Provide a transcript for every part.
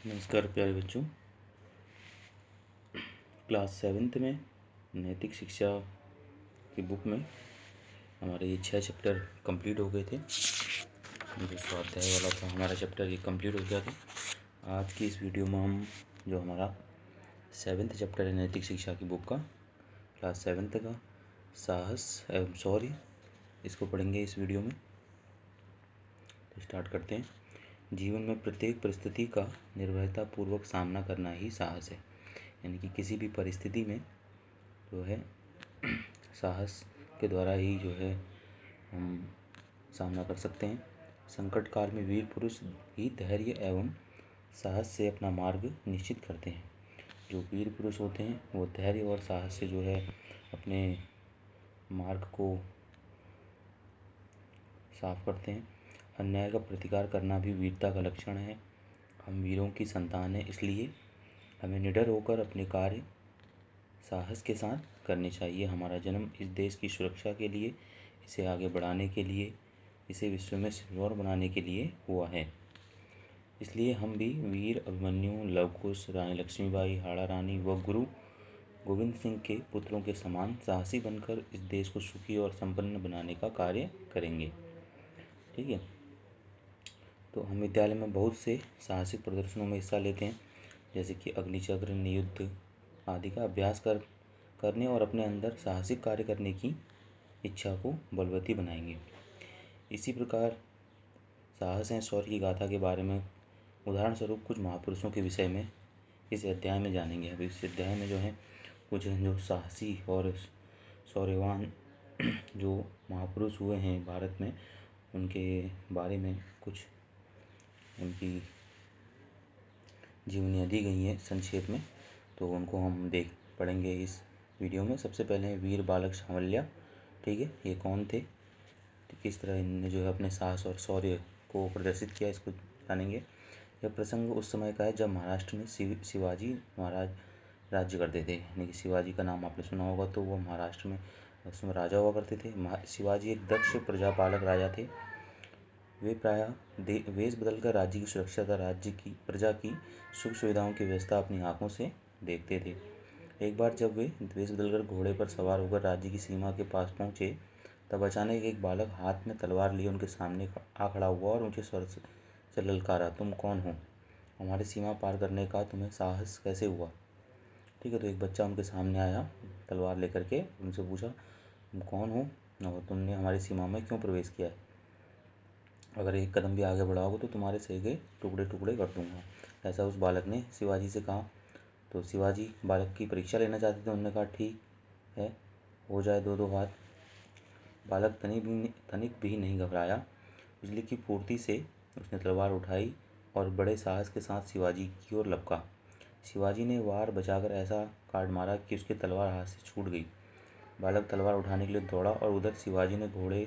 नमस्कार प्यारे बच्चों। क्लास 7th में नैतिक शिक्षा की बुक में हमारे ये 6 चैप्टर कंप्लीट हो गए थे। जो स्वाध्याय वाला था हमारा चैप्टर ये कंप्लीट हो गया था। आज की इस वीडियो में हम जो हमारा 7th चैप्टर है नैतिक शिक्षा की बुक का, क्लास 7th का साहस एवं शौर्य, इसको पढ़ेंगे इस वीडियो में। तो स्टार्ट करते हैं। जीवन में प्रत्येक परिस्थिति का निर्भयतापूर्वक सामना करना ही साहस है। यानी कि किसी भी परिस्थिति में जो है साहस के द्वारा ही जो है हम सामना कर सकते हैं। संकट काल में वीर पुरुष ही धैर्य एवं साहस से अपना मार्ग निश्चित करते हैं। जो वीर पुरुष होते हैं वो धैर्य और साहस से जो है अपने मार्ग को साफ करते हैं। अन्याय का प्रतिकार करना भी वीरता का लक्षण है। हम वीरों की संतान हैं, इसलिए हमें निडर होकर अपने कार्य साहस के साथ करने चाहिए। हमारा जन्म इस देश की सुरक्षा के लिए, इसे आगे बढ़ाने के लिए, इसे विश्व में सिरमौर बनाने के लिए हुआ है। इसलिए हम भी वीर अभिमन्यु, लव कुश, रानी लक्ष्मीबाई, हाड़ा रानी व गुरु गोविंद सिंह के पुत्रों के समान साहसी बनकर इस देश को सुखी और संपन्न बनाने का कार्य करेंगे। ठीक है। तो हम विद्यालय में बहुत से साहसिक प्रदर्शनों में हिस्सा लेते हैं, जैसे कि अग्निचक्र, नियुद्ध आदि का अभ्यास करने और अपने अंदर साहसिक कार्य करने की इच्छा को बलवती बनाएंगे। इसी प्रकार साहस एवं शौर्य की गाथा के बारे में उदाहरण स्वरूप कुछ महापुरुषों के विषय में इस अध्याय में जानेंगे। अब इस अध्याय में जो है कुछ जो साहसी और शौर्यवान जो महापुरुष हुए हैं भारत में, उनके बारे में कुछ उनकी जीवनियाँ दी गई हैं संक्षेप में, तो उनको हम पढ़ेंगे इस वीडियो में। सबसे पहले वीर बालक सांवलिया। ठीक है, ये कौन थे, तो किस तरह इन्होंने जो है अपने साहस और शौर्य को प्रदर्शित किया, इसको जानेंगे। यह प्रसंग उस समय का है जब महाराष्ट्र में शिवाजी महाराज राज्य करते थे। यानी कि शिवाजी का नाम आपने सुना होगा, तो वो महाराष्ट्र में उस समय राजा हुआ करते थे। शिवाजी एक दक्ष प्रजापालक राजा थे। वे प्रायः वेश बदलकर राज्य की सुरक्षा तथा राज्य की प्रजा की सुख सुविधाओं की व्यवस्था अपनी आंखों से देखते थे। एक बार जब वे वेश बदलकर घोड़े पर सवार होकर राज्य की सीमा के पास पहुंचे, तब अचानक एक बालक हाथ में तलवार लिए उनके सामने आ खड़ा हुआ और ऊंचे स्वर से ललकारा, तुम कौन हो? हमारी सीमा पार करने का तुम्हें साहस कैसे हुआ? ठीक है, तो एक बच्चा उनके सामने आया तलवार लेकर के, उनसे पूछा तुम कौन हो और तुमने हमारी सीमा में क्यों प्रवेश किया है? अगर एक कदम भी आगे बढ़ाओगे तो तुम्हारे सिर के टुकड़े टुकड़े कर दूंगा, ऐसा उस बालक ने शिवाजी से कहा। तो शिवाजी बालक की परीक्षा लेना चाहते थे। उन्होंने कहा ठीक है, हो जाए दो दो हाथ। बालक तनिक भी नहीं घबराया। बिजली की फुर्ती से उसने तलवार उठाई और बड़े साहस के साथ शिवाजी की ओर लपका। शिवाजी ने वार बचाकर ऐसा काट मारा कि उसकी तलवार हाथ से छूट गई। बालक तलवार उठाने के लिए दौड़ा और उधर शिवाजी ने घोड़े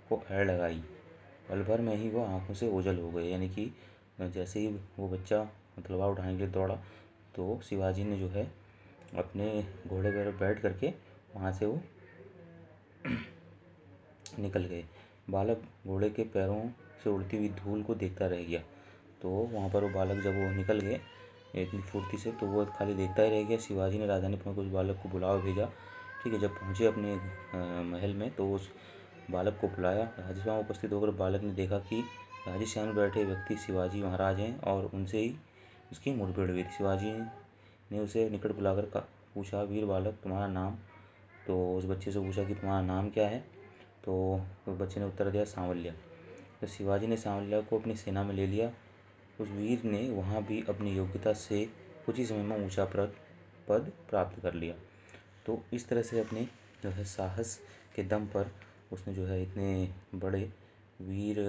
को ऐड़ लगाई। पल भर में ही वह आंखों से ओझल हो गए। यानी कि जैसे ही वो बच्चा तलवार उठाने के लिए दौड़ा, तो शिवाजी ने जो है अपने घोड़े पर बैठ करके वहाँ से वो निकल गए। बालक घोड़े के पैरों से उड़ती हुई धूल को देखता रह गया। तो वहाँ पर वो बालक जब वो निकल गए इतनी फुर्ती से, तो वो खाली देखता ही रह गया। शिवाजी ने राजधानी में उस बालक को बुलावा भेजा। ठीक है, जब पहुँचे अपने महल में, तो उस बालक को बुलाया। राजसभा में उपस्थित होकर बालक ने देखा कि राजस्थान में बैठे व्यक्ति शिवाजी महाराज हैं और उनसे ही उसकी मुठभेड़ हुई। शिवाजी ने उसे निकट बुलाकर पूछा, वीर बालक तुम्हारा नाम? तो उस बच्चे से पूछा कि तुम्हारा नाम क्या है? तो उस बच्चे ने उत्तर दिया सांवलिया। तो शिवाजी ने सांवलिया को अपनी सेना में ले लिया। उस वीर ने वहाँ भी अपनी योग्यता से कुछ ही समय में ऊंचा पद प्राप्त कर लिया। तो इस तरह से अपने जो है साहस के दम पर उसने जो है इतने बड़े वीर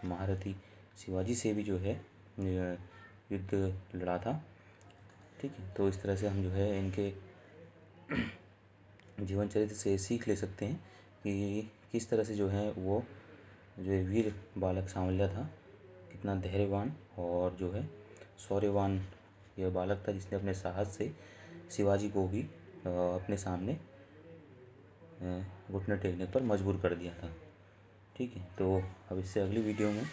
महारथी शिवाजी से भी जो है युद्ध लड़ा था। ठीक है, तो इस तरह से हम जो है इनके जीवन चरित्र से सीख ले सकते हैं कि किस तरह से जो है वो जो वीर बालक सांवलिया था, कितना धैर्यवान और जो है शौर्यवान यह बालक था, जिसने अपने साहस से शिवाजी को भी अपने सामने घुटने टेकने पर मजबूर कर दिया था। ठीक है, तो अब इससे अगली वीडियो में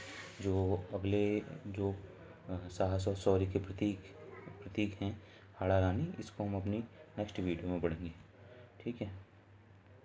जो अगले जो साहस और शौर्य के प्रतीक हैं हाड़ा रानी, इसको हम अपनी नेक्स्ट वीडियो में पढ़ेंगे। ठीक है।